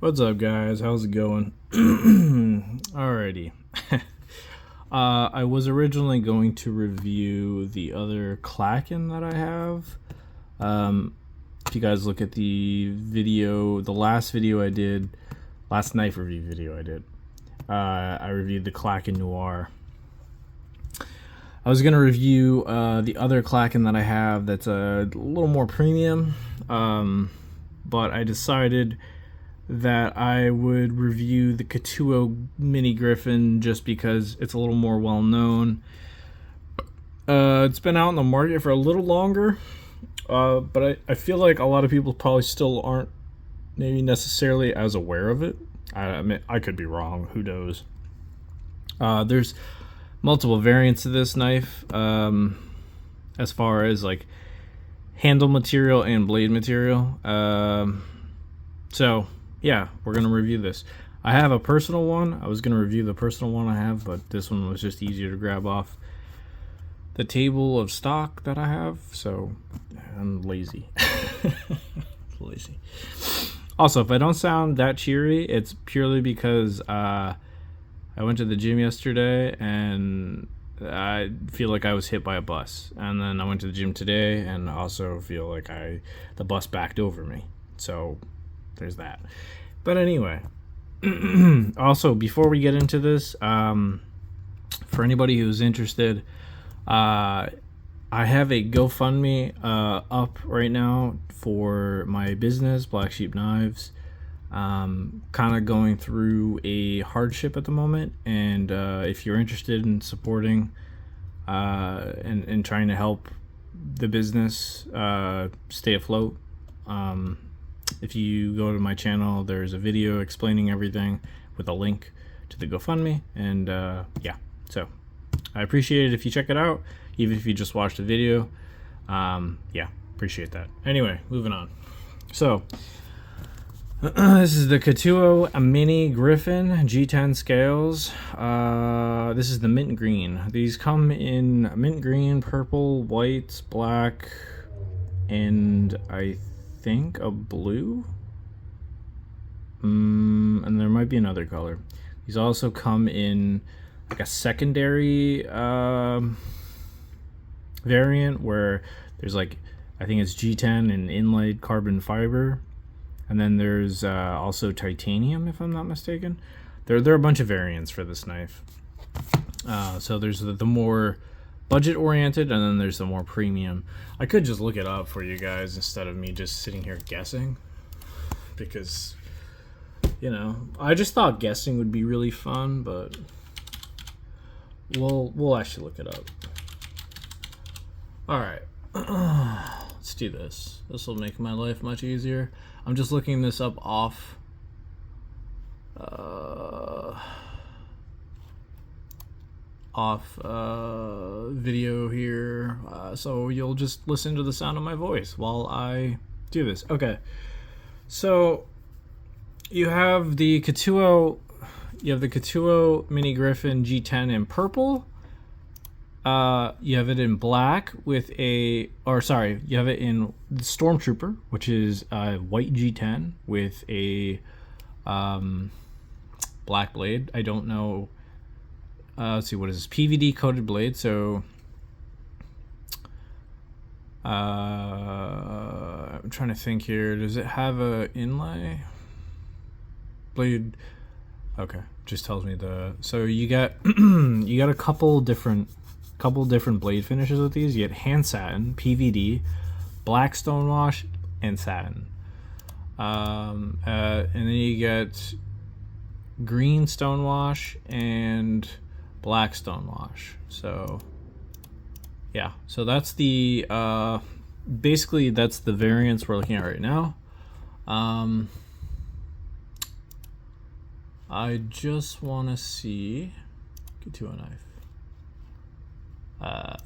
What's up, guys? How's it going? Alrighty. I was originally going to review the other Klaken that I have. If you guys look at the video, the last video I did, last knife review video I did, I reviewed the Klaken Noir. I was going to review the other Klaken that I have that's a little more premium, but I decided that I would review the Ketuo Mini Griffin just because it's a little more well known. It's been out in the market for a little longer, but I feel like a lot of people probably still aren't maybe necessarily as aware of it. I mean, I could be wrong, who knows. There's multiple variants of this knife, as far as like handle material and blade material. So yeah, we're gonna review this. I have a personal one. I was gonna review the personal one I have, but this one was just easier to grab off the table of stock that I have, so I'm lazy. Lazy. Also, if I don't sound that cheery, it's purely because I went to the gym yesterday and I feel like I was hit by a bus, and then I went to the gym today and also feel like the bus backed over me. So there's that. But anyway, also before we get into this, for anybody who's interested, I have a GoFundMe up right now for my business, Black Sheep Knives. Kind of going through a hardship at the moment, and if you're interested in supporting and trying to help the business stay afloat, if you go to my channel, there's a video explaining everything with a link to the GoFundMe, and yeah, so I appreciate it if you check it out, even if you just watch the video. Yeah, appreciate that. Anyway, moving on. So this is the Ketuo Mini Griffin G10 scales. This is the mint green. These come in mint green, purple, white, black, and I think a blue. And there might be another color. These also come in like a secondary variant where there's like, I think it's G10 and inlaid carbon fiber. And then there's also titanium, if I'm not mistaken. There are a bunch of variants for this knife. So there's the more budget-oriented, and then there's the more premium. I could just look it up for you guys instead of me just sitting here guessing, because, you know, I just thought guessing would be really fun, but we'll actually look it up. All right. Let's do this. This will make my life much easier. I'm just looking this up off video here, so you'll just listen to the sound of my voice while I do this. Okay, so you have the Ketuo Mini Griffin G10 in purple. You have it in black with you have it in the Stormtrooper, which is a white G10 with a black blade. I don't know. Let's see, what is this? PVD coated blade. So I'm trying to think here. Does it have a inlay blade? Okay, just tells me so you got you got a couple different blade finishes with these. You get hand satin, PVD, black stonewash, and satin. And then you get green stonewash and black stonewash. So yeah, so that's the basically that's the variants we're looking at right now. I just want to see, get to a knife.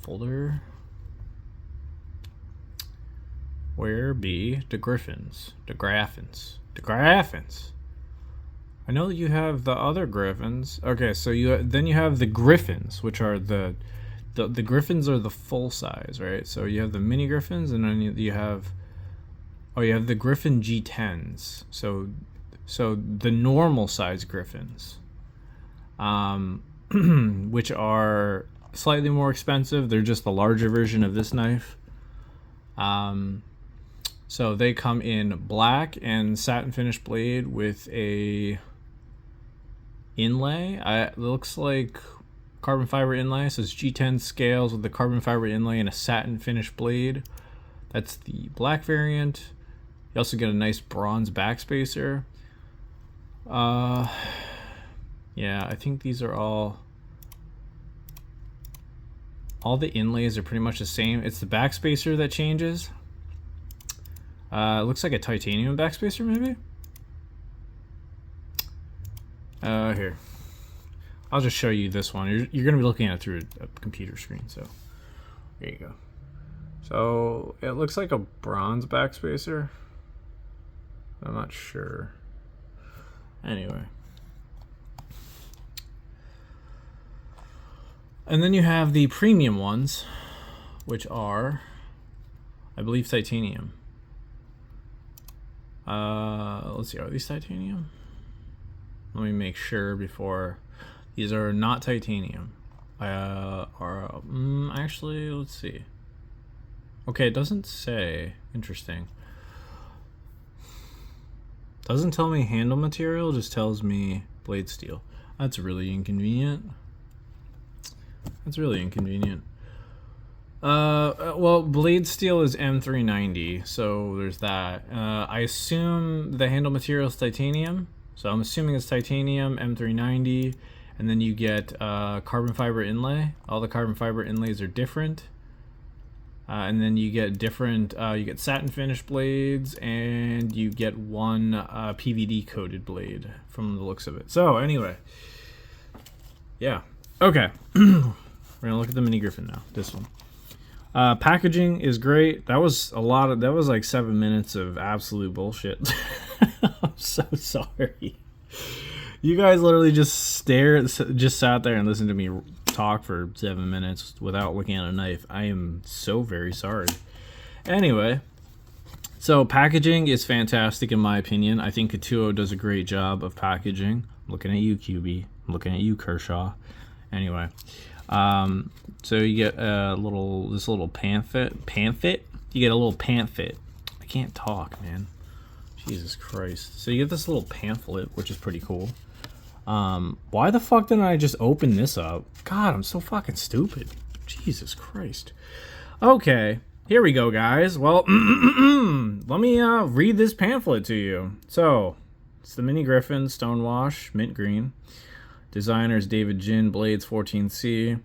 Folder, where be the Griffins, the Graffins. I know that you have the other Griffins. Okay, so then you have the Griffins, which are the Griffins are the full size, right? So you have the mini Griffins, and then you have the Griffin G10s. So So the normal size Griffins, which are slightly more expensive. They're just the larger version of this knife. So they come in black and satin finish blade with a inlay. It looks like carbon fiber inlay. So it's G10 scales with the carbon fiber inlay and a satin finish blade. That's the black variant. You also get a nice bronze backspacer. Yeah, I think these are all the inlays are pretty much the same. It's the backspacer that changes. It looks like a titanium backspacer, maybe. Here, I'll just show you this one. You're gonna be looking at it through a computer screen, so there you go. So it looks like a bronze backspacer. I'm not sure. Anyway. And then you have the premium ones, which are, I believe, titanium. Let's see, are these titanium? Let me make sure before. These are not titanium. Actually, let's see. Okay, it doesn't say. Interesting. Doesn't tell me handle material, just tells me blade steel. That's really inconvenient. That's really inconvenient. Well, blade steel is M390, so there's that. I assume the handle material is titanium, so I'm assuming it's titanium, M390, and then you get carbon fiber inlay. All the carbon fiber inlays are different. And then you get different, you get satin finish blades, and you get one PVD coated blade from the looks of it. So anyway, yeah, okay. We're gonna look at the mini Griffin now. This one, packaging is great. That was that was like 7 minutes of absolute bullshit. I'm so sorry. You guys literally just sat there and listened to me talk for 7 minutes without looking at a knife. I am so very sorry. Anyway, so packaging is fantastic in my opinion. I think Ketuo does a great job of packaging. I'm looking at you, QB. I'm looking at you, Kershaw. Anyway, so you get this little pamphlet. You get a little pamphlet. I can't talk, man. Jesus Christ. So you get this little pamphlet, which is pretty cool. Why the fuck didn't I just open this up? God, I'm so fucking stupid. Jesus Christ. Okay, here we go, guys. Well, let me read this pamphlet to you. So, it's the Mini Griffin Stonewash, mint green. Designers David Jin, Blades 14C.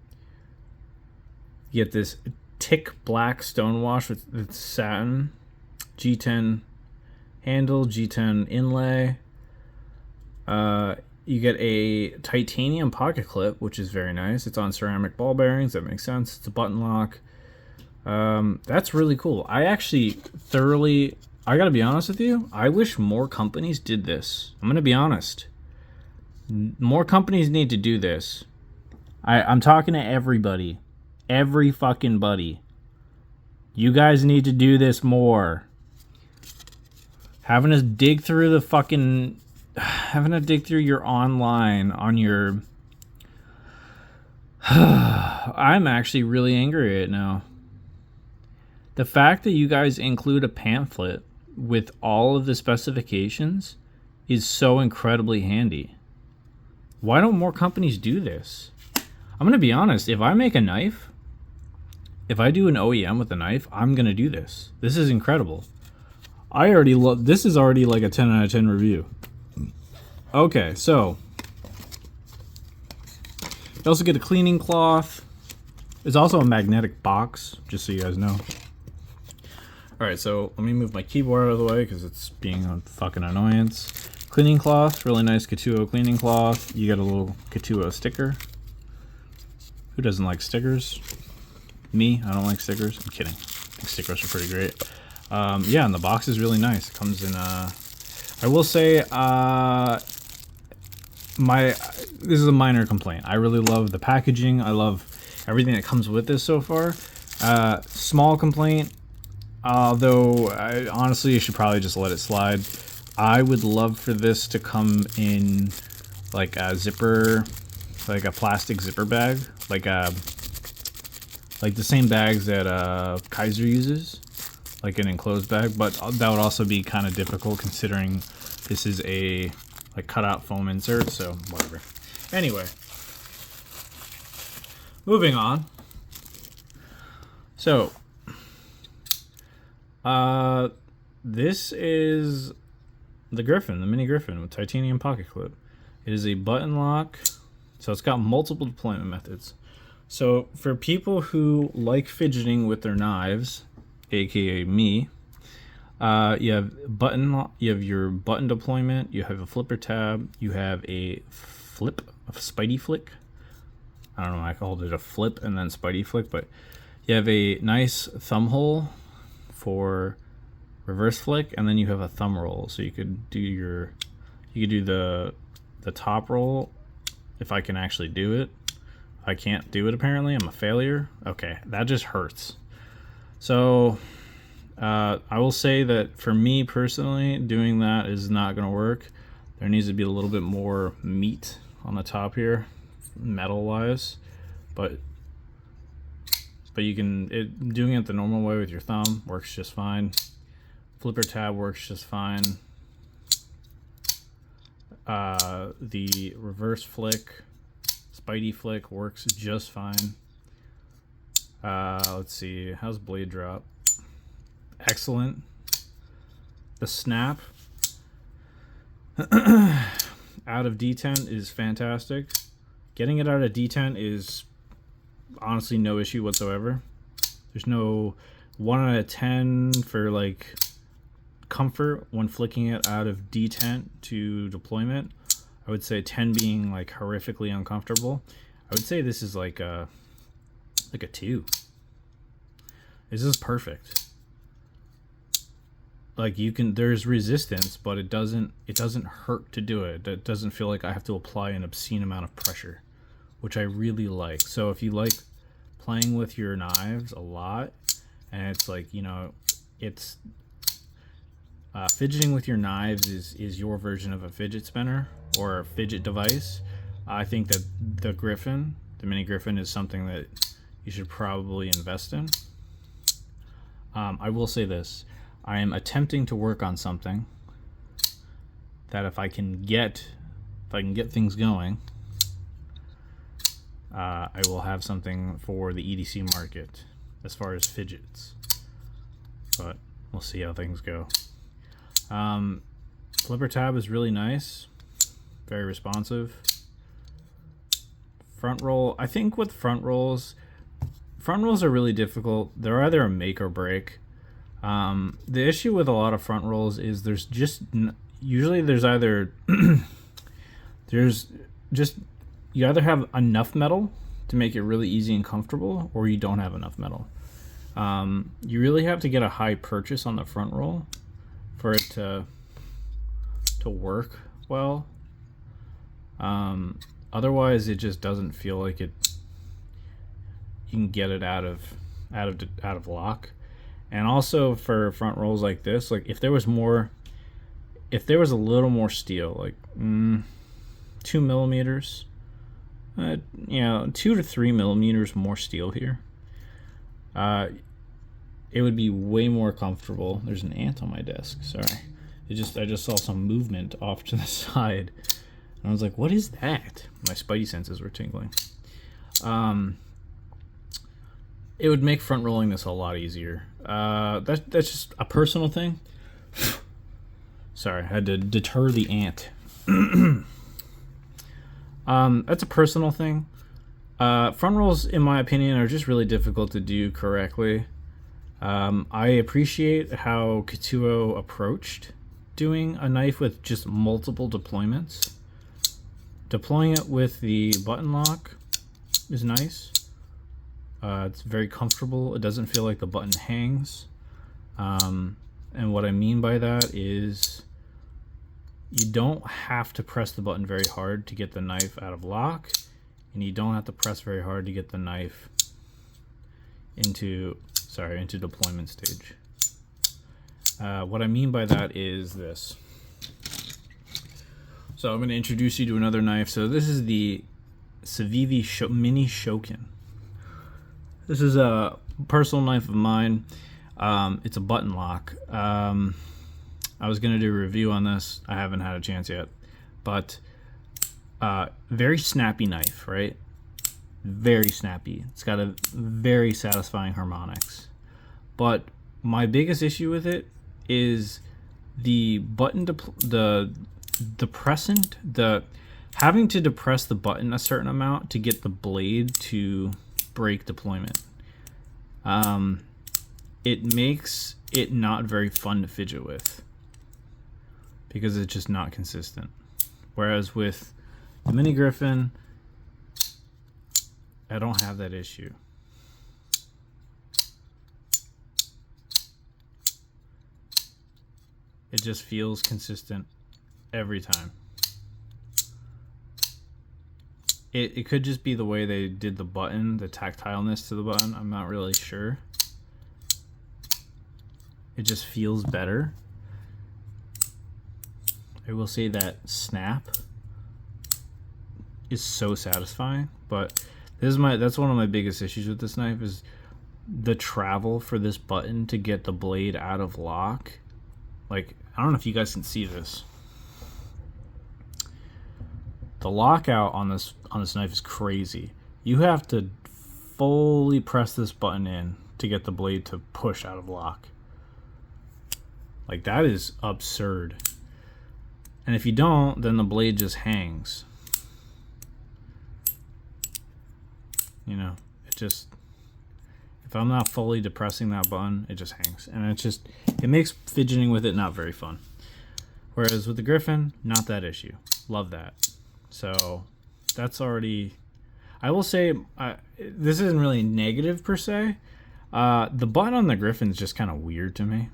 You get this tick black stonewash with satin. G10 handle, G10 inlay. You get a titanium pocket clip, which is very nice. It's on ceramic ball bearings. That makes sense. It's a button lock. That's really cool. I actually I gotta be honest with you, I wish more companies did this. I'm gonna be honest. More companies need to do this. I'm talking to everybody. Every fucking buddy. You guys need to do this more. Having to dig through your online on your... I'm actually really angry right now. The fact that you guys include a pamphlet with all of the specifications is so incredibly handy. Why don't more companies do this? I'm going to be honest. If I make a knife, if I do an OEM with a knife, I'm going to do this. This is incredible. I already love... This is already like a 10 out of 10 review. Okay, so... You also get a cleaning cloth. There's also a magnetic box, just so you guys know. Alright, so let me move my keyboard out of the way because it's being a fucking annoyance. Cleaning cloth, really nice Ketuo cleaning cloth. You get a little Ketuo sticker. Who doesn't like stickers? Me, I don't like stickers. I'm kidding. I think stickers are pretty great. Yeah, and the box is really nice. It comes in, I will say, this is a minor complaint. I really love the packaging. I love everything that comes with this so far. Small complaint, although honestly, you should probably just let it slide. I would love for this to come in like a zipper, like a plastic zipper bag, like the same bags that Kaiser uses, like an enclosed bag. But that would also be kind of difficult considering this is a like cutout foam insert. So whatever. Anyway, moving on. So, this is the Griffin, the mini Griffin with titanium pocket clip. It is a button lock, so it's got multiple deployment methods. So for people who like fidgeting with their knives, aka me, you have you have your button deployment, you have a flipper tab, you have a spidey flick. I don't know, I called it a flip and then spidey flick, but you have a nice thumb hole for reverse flick, and then you have a thumb roll, so you could do the top roll. If I can actually do it, I can't do it apparently. I'm a failure. Okay, that just hurts. So I will say that for me personally, doing that is not going to work. There needs to be a little bit more meat on the top here, metal wise, but you can doing it the normal way with your thumb works just fine. Flipper tab works just fine. The reverse flick, spidey flick works just fine. Let's see, how's blade drop? Excellent. The snap out of detent is fantastic. Getting it out of detent is honestly no issue whatsoever. There's no 1 out of 10 for like comfort when flicking it out of detent to deployment. I would say 10 being like horrifically uncomfortable. I would say this is like a 2. This is perfect. Like there's resistance, but it doesn't hurt to do it. It doesn't feel like I have to apply an obscene amount of pressure, which I really like. So if you like playing with your knives a lot, and it's like, you know, it's fidgeting with your knives is your version of a fidget spinner or a fidget device. I think that the Griffin, the mini Griffin, is something that you should probably invest in. I will say this. I am attempting to work on something that if I can get things going, I will have something for the EDC market as far as fidgets. But we'll see how things go. Flipper tab is really nice, very responsive. Front roll, I think with front rolls are really difficult. They're either a make or break. The issue with a lot of front rolls is there's either you either have enough metal to make it really easy and comfortable, or you don't have enough metal. You really have to get a high purchase on the front roll for it to work well. Otherwise, it just doesn't feel like you can get it out of lock. And also for front rolls like this, like if there was a little more steel, like 2 millimeters, 2 to 3 millimeters more steel here, it would be way more comfortable. There's an ant on my desk. Sorry, I just saw some movement off to the side, and I was like, "What is that?" My spidey senses were tingling. It would make front rolling this a lot easier. That's just a personal thing. Sorry, I had to deter the ant. That's a personal thing. Front rolls, in my opinion, are just really difficult to do correctly. I appreciate how Ketuo approached doing a knife with just multiple deployments. Deploying it with the button lock is nice. It's very comfortable. It doesn't feel like the button hangs. And what I mean by that is you don't have to press the button very hard to get the knife out of lock, and you don't have to press very hard to get the knife into deployment stage. What I mean by that is this. So I'm going to introduce you to another knife. So this is the Civivi Mini Shokin. This is a personal knife of mine. It's a button lock. I was going to do a review on this. I haven't had a chance yet. But very snappy knife, right? Very snappy. It's got a very satisfying harmonics. But my biggest issue with it is the button, having to depress the button a certain amount to get the blade to break deployment. It makes it not very fun to fidget with because it's just not consistent. Whereas with the Mini Griffin, I don't have that issue. It just feels consistent every time. It could just be the way they did the button, the tactileness to the button. I'm not really sure. It just feels better. I will say that snap is so satisfying, but that's one of my biggest issues with this knife is the travel for this button to get the blade out of lock. Like, I don't know if you guys can see this. The lockout on this knife is crazy. You have to fully press this button in to get the blade to push out of lock. Like, that is absurd. And if you don't, then the blade just hangs. You know, if I'm not fully depressing that button, it just hangs. And it makes fidgeting with it not very fun. Whereas with the Griffin, not that issue. Love that. So that's already, I will say, this isn't really negative per se. The button on the Griffin is just kind of weird to me.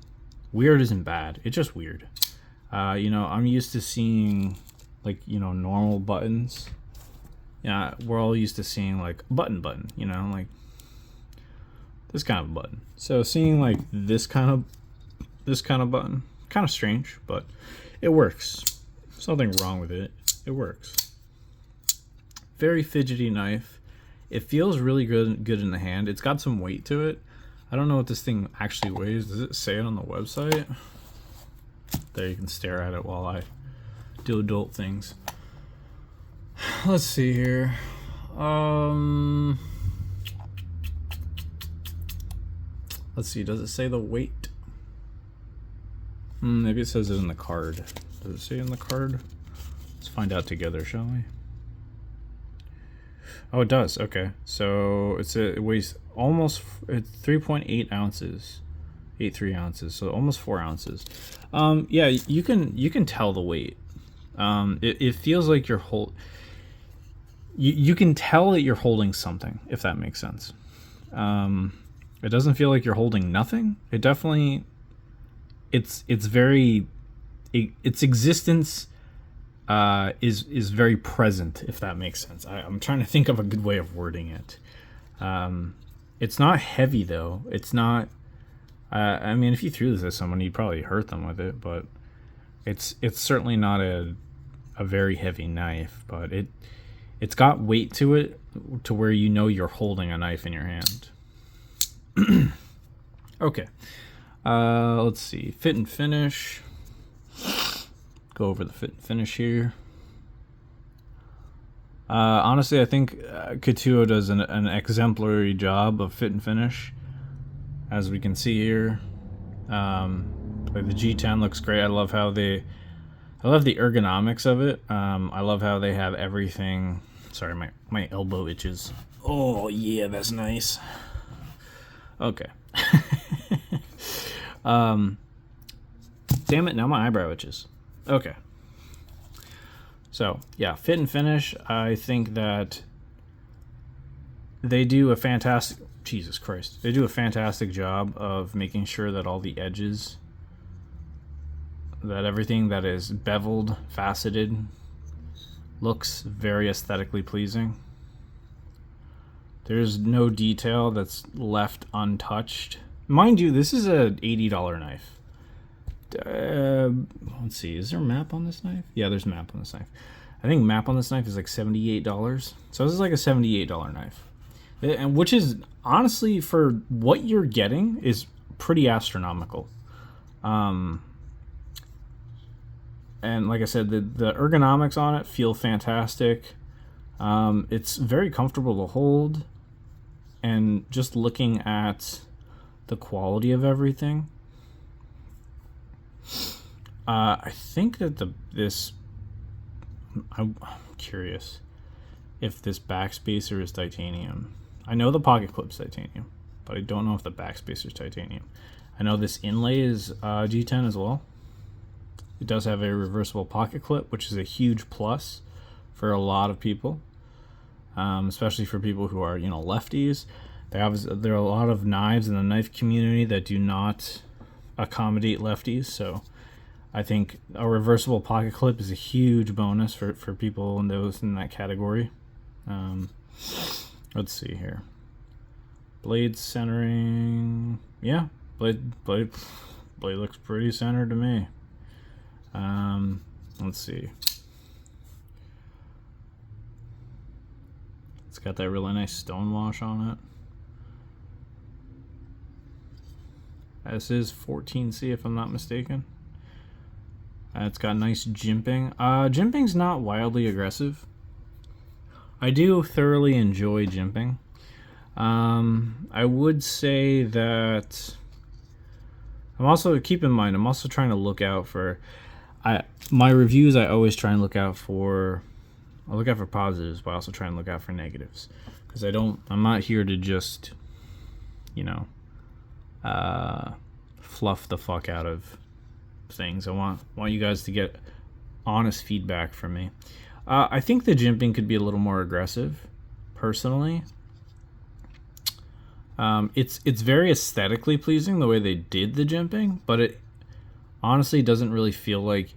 Weird isn't bad. It's just weird. You know, I'm used to seeing, like, you know, normal buttons. Yeah, we're all used to seeing, like, a button, you know, like this kind of button. So seeing, like, this kind of button, kind of strange, but it works. There's nothing wrong with it. It works. Very fidgety knife. It feels really good in the hand. It's got some weight to it. I don't know what this thing actually weighs. Does it say it on the website? There, you can stare at it while I do adult things. Let's see here. Let's see. Does it say the weight? Maybe it says it in the card. Does it say in the card? Let's find out together, shall we? Oh, it does. Okay, so it weighs almost 3.8 ounces, 8.3 ounces, so almost 4 ounces. Yeah, you can tell the weight. It feels like you can tell that you're holding something, if that makes sense. It doesn't feel like you're holding nothing. It definitely, its existence is very present, if that makes sense. I'm trying to think of a good way of wording it. It's not heavy though. It's not. I mean, if you threw this at someone, you'd probably hurt them with it. But it's certainly not a very heavy knife. But it's got weight to it, to where you know you're holding a knife in your hand. Okay. Let's see. Fit and finish. Go over the fit and finish here. Honestly, I think Ketuo does an exemplary job of fit and finish, as we can see here. Like the G10 looks great. I love the ergonomics of it. I love how they have everything. Sorry, my elbow itches. Oh yeah, that's nice. Okay. Damn it! Now my eyebrow itches. Okay. So, yeah, fit and finish, I think that they do a fantastic... Jesus Christ. They do a fantastic job of making sure that all the edges, that everything that is beveled, faceted, looks very aesthetically pleasing. There's no detail that's left untouched. Mind you, this is an $80 knife. Let's see, is there a map on this knife? Yeah, there's a map on this knife. I think map on this knife is like $78. So this is like a $78 knife. And which is, honestly, for what you're getting, is pretty astronomical. And like I said, the ergonomics on it feel fantastic. It's very comfortable to hold. And just looking at the quality of everything, I think that I'm curious if this backspacer is titanium. I know the pocket clip's titanium, but I don't know if the backspacer is titanium. I know this inlay is G10 as well. It does have a reversible pocket clip, which is a huge plus for a lot of people, especially for people who are, lefties. There are a lot of knives in the knife community that do not accommodate lefties, so I think a reversible pocket clip is a huge bonus for people and those in that category. Let's see here. Blade centering. Yeah, blade looks pretty centered to me. Let's see. It's got that really nice stone wash on it. This is 14C if I'm not mistaken. It's got nice jimping. Jimping's not wildly aggressive. I do thoroughly enjoy jimping. I would say that keep in mind, I'm also trying to look out for my reviews. I always try and look out for positives, but I also try and look out for negatives, because I'm not here to just fluff the fuck out of things. I want you guys to get honest feedback from me. I think the jimping could be a little more aggressive, personally. It's very aesthetically pleasing the way they did the jimping, but it honestly doesn't really feel like,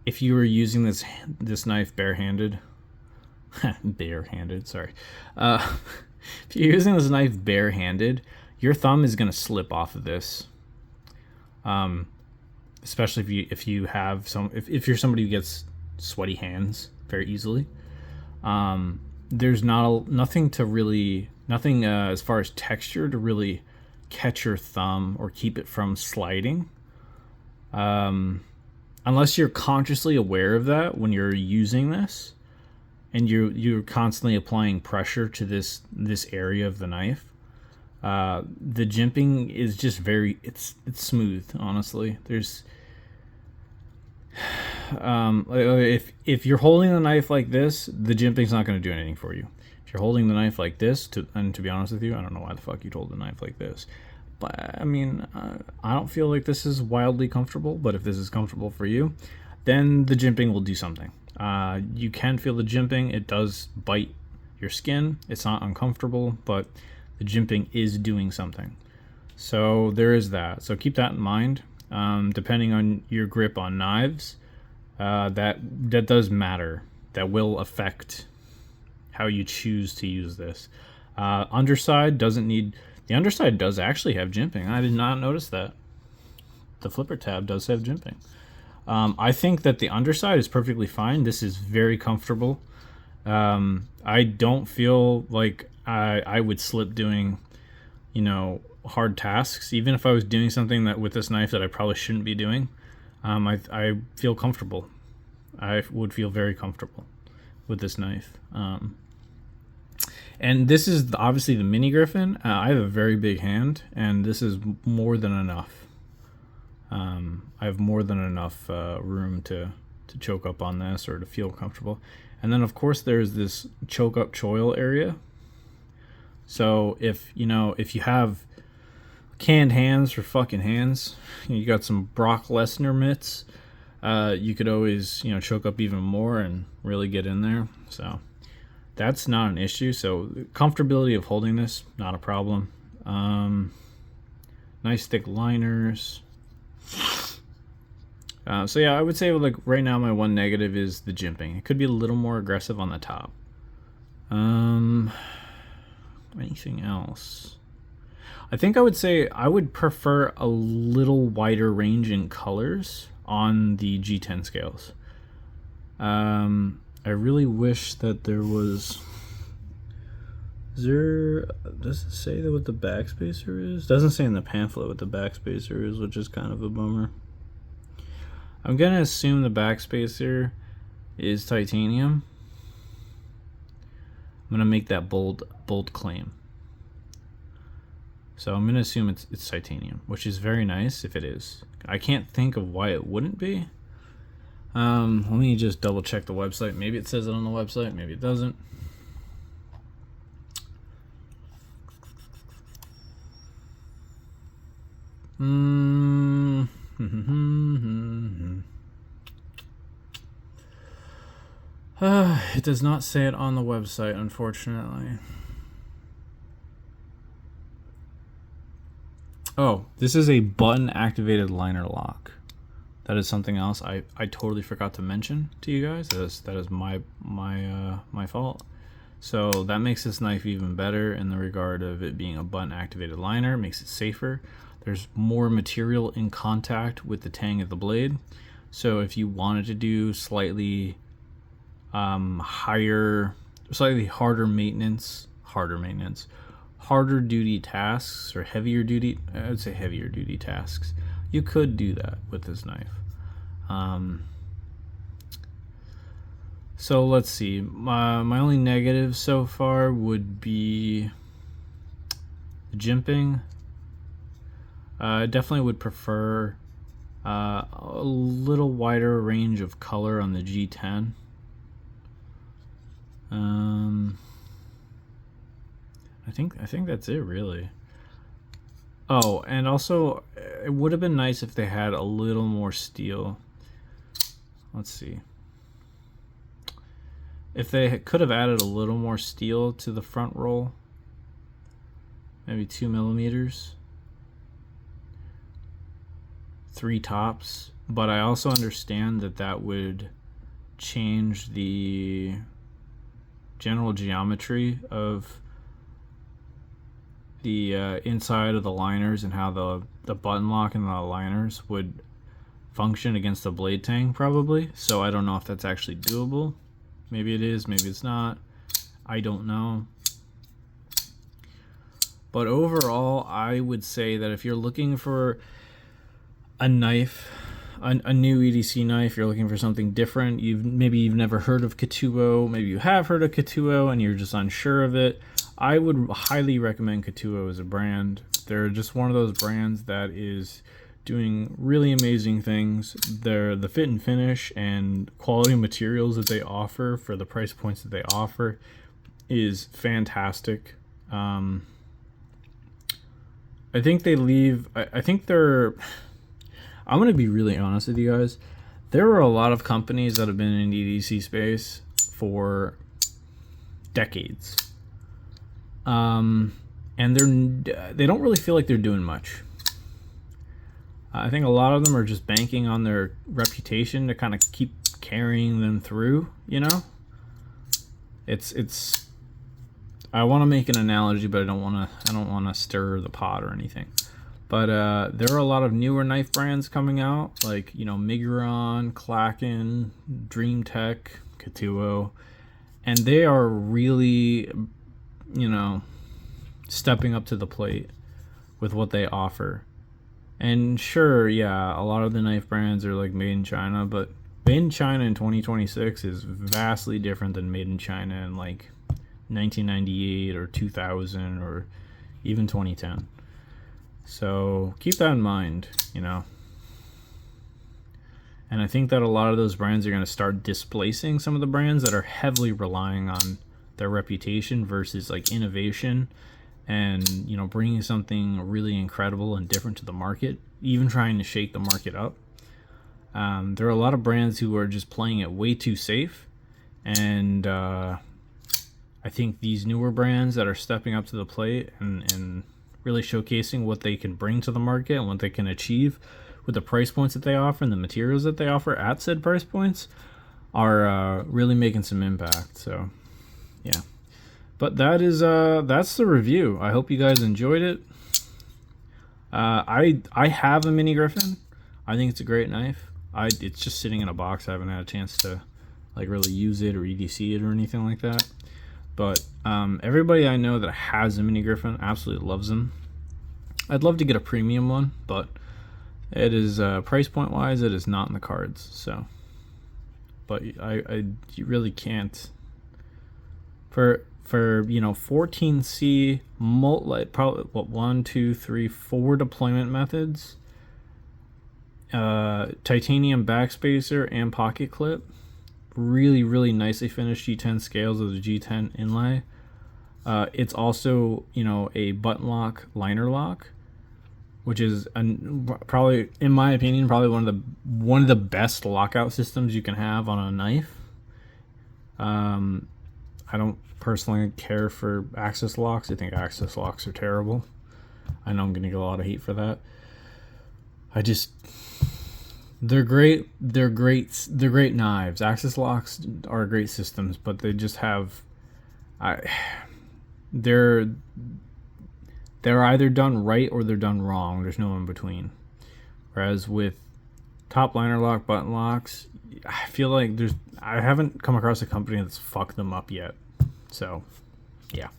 if you were using this knife barehanded, sorry. If you're using this knife barehanded, your thumb is gonna slip off of this. Especially if you're somebody who gets sweaty hands very easily. There's nothing as far as texture to really catch your thumb or keep it from sliding. Unless you're consciously aware of that when you're using this, and you're constantly applying pressure to this area of the knife. The jimping is just it's smooth, honestly. There's if you're holding the knife like this, the jimping's not going to do anything for you. If you're holding the knife like this, and to be honest with you, I don't know why the fuck you'd hold the knife like this. But I mean, I don't feel like this is wildly comfortable, but if this is comfortable for you, then the jimping will do something. You can feel the jimping. It does bite your skin. It's not uncomfortable, but the jimping is doing something. So there is that. So keep that in mind. Depending on your grip on knives, that does matter. That will affect how you choose to use this. Underside doesn't need... The underside does actually have jimping. I did not notice that. The flipper tab does have jimping. I think that the underside is perfectly fine. This is very comfortable. I don't feel like I would slip doing, hard tasks. Even if I was doing something that with this knife that I probably shouldn't be doing, I feel comfortable. I would feel very comfortable with this knife. And this is obviously the mini Griffin. I have a very big hand, and this is more than enough. I have more than enough room to choke up on this or to feel comfortable. And then, of course, there's this choke up choil area. So if you have canned hands for fucking hands, you got some Brock Lesnar mitts, you could always choke up even more and really get in there. So that's not an issue. So comfortability of holding this, not a problem. Nice thick liners. So yeah, I would say like right now my one negative is the jimping. It could be a little more aggressive on the top. Anything else? I think I would say I would prefer a little wider range in colors on the G10 scales. I really wish that there was... does it say that what the backspacer is? Doesn't say in the pamphlet what the backspacer is, which is kind of a bummer. I'm gonna assume the backspacer is titanium. I'm gonna make that bold claim. So I'm gonna assume it's titanium, which is very nice if it is. I can't think of why it wouldn't be. Let me just double check the website. Maybe it says it on the website, maybe it doesn't. It does not say it on the website, unfortunately. Oh, this is a button activated liner lock. That is something else I totally forgot to mention to you guys. That is my fault. So that makes this knife even better in the regard of it being a button activated liner. It makes it safer. There's more material in contact with the tang of the blade. So if you wanted to do slightly harder duty tasks, or heavier duty, I would say heavier duty tasks, you could do that with this knife. So let's see, my only negative so far would be jimping. I definitely would prefer a little wider range of color on the G10. I think that's it, really. Oh, and also it would have been nice if they had a little more steel. Let's see. If they could have added a little more steel to the front roll, maybe 2 millimeters, 3 tops. But I also understand that that would change the general geometry of the inside of the liners and how the button lock and the liners would function against the blade tang, probably. So I don't know if that's actually doable. Maybe it is, maybe it's not. I don't know. But overall, I would say that if you're looking for a knife, a new EDC knife, you're looking for something different, maybe you've never heard of Ketuo, maybe you have heard of Ketuo and you're just unsure of it, I would highly recommend Ketuo as a brand. They're just one of those brands that is doing really amazing things. The fit and finish and quality materials that they offer for the price points that they offer is fantastic. I think they leave, I think they're, I'm going to be really honest with you guys. There are a lot of companies that have been in the EDC space for decades. And they don't really feel like they're doing much. I think a lot of them are just banking on their reputation to kind of keep carrying them through, you know? It's I want to make an analogy, but I don't want to stir the pot or anything. But there are a lot of newer knife brands coming out, like, you know, Miguron, Klacken, Dream Tech, Ketuo, and they are really, you know, stepping up to the plate with what they offer. And sure, yeah, a lot of the knife brands are like made in China, but made in China in 2026 is vastly different than made in China in like 1998 or 2000 or even 2010. So keep that in mind, you know. And I think that a lot of those brands are going to start displacing some of the brands that are heavily relying on their reputation versus like innovation and, you know, bringing something really incredible and different to the market, even trying to shake the market up. There are a lot of brands who are just playing it way too safe, and I think these newer brands that are stepping up to the plate and really showcasing what they can bring to the market and what they can achieve with the price points that they offer and the materials that they offer at said price points are really making some impact. So yeah, but that is that's the review. I hope you guys enjoyed it. I have a mini Griffin. I think it's a great knife. It's just sitting in a box. I haven't had a chance to like really use it or EDC it or anything like that. But everybody I know that has a mini Griffin absolutely loves them. I'd love to get a premium one, but it is price point wise, it is not in the cards. So, but you really can't for 14C probably what 1, 2, 3, 4 deployment methods, titanium backspacer and pocket clip, really nicely finished G10 scales with a G10 inlay. It's also a button lock liner lock, which is probably, in my opinion, probably one of the best lockout systems you can have on a knife. I don't personally care for access locks. I think access locks are terrible. I know I'm gonna get a lot of hate for that. They're great. They're great knives. Access locks are great systems, but they just have, they're either done right or they're done wrong. There's no in between. Whereas with top liner lock button locks, I feel like I haven't come across a company that's fucked them up yet. So, yeah.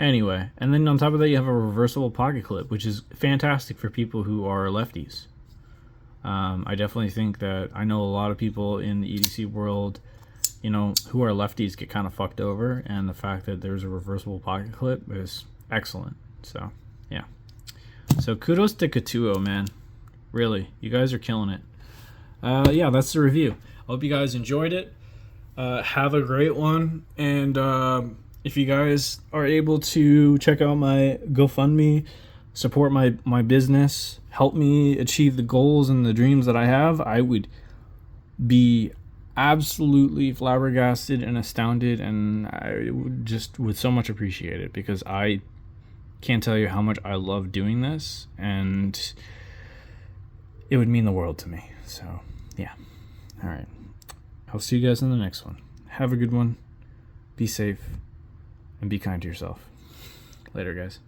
Anyway, and then on top of that, you have a reversible pocket clip, which is fantastic for people who are lefties. I definitely think that I know a lot of people in the EDC world, who are lefties get kind of fucked over, and the fact that there's a reversible pocket clip is excellent. So, yeah. So kudos to Ketuo, man. Really, you guys are killing it. Yeah, that's the review. I hope you guys enjoyed it. Have a great one, and if you guys are able to check out my GoFundMe, support my business, help me achieve the goals and the dreams that I have, I would be absolutely flabbergasted and astounded, and I would so much appreciate it, because I can't tell you how much I love doing this, and it would mean the world to me. So, yeah. All right. I'll see you guys in the next one. Have a good one. Be safe. And be kind to yourself. Later, guys.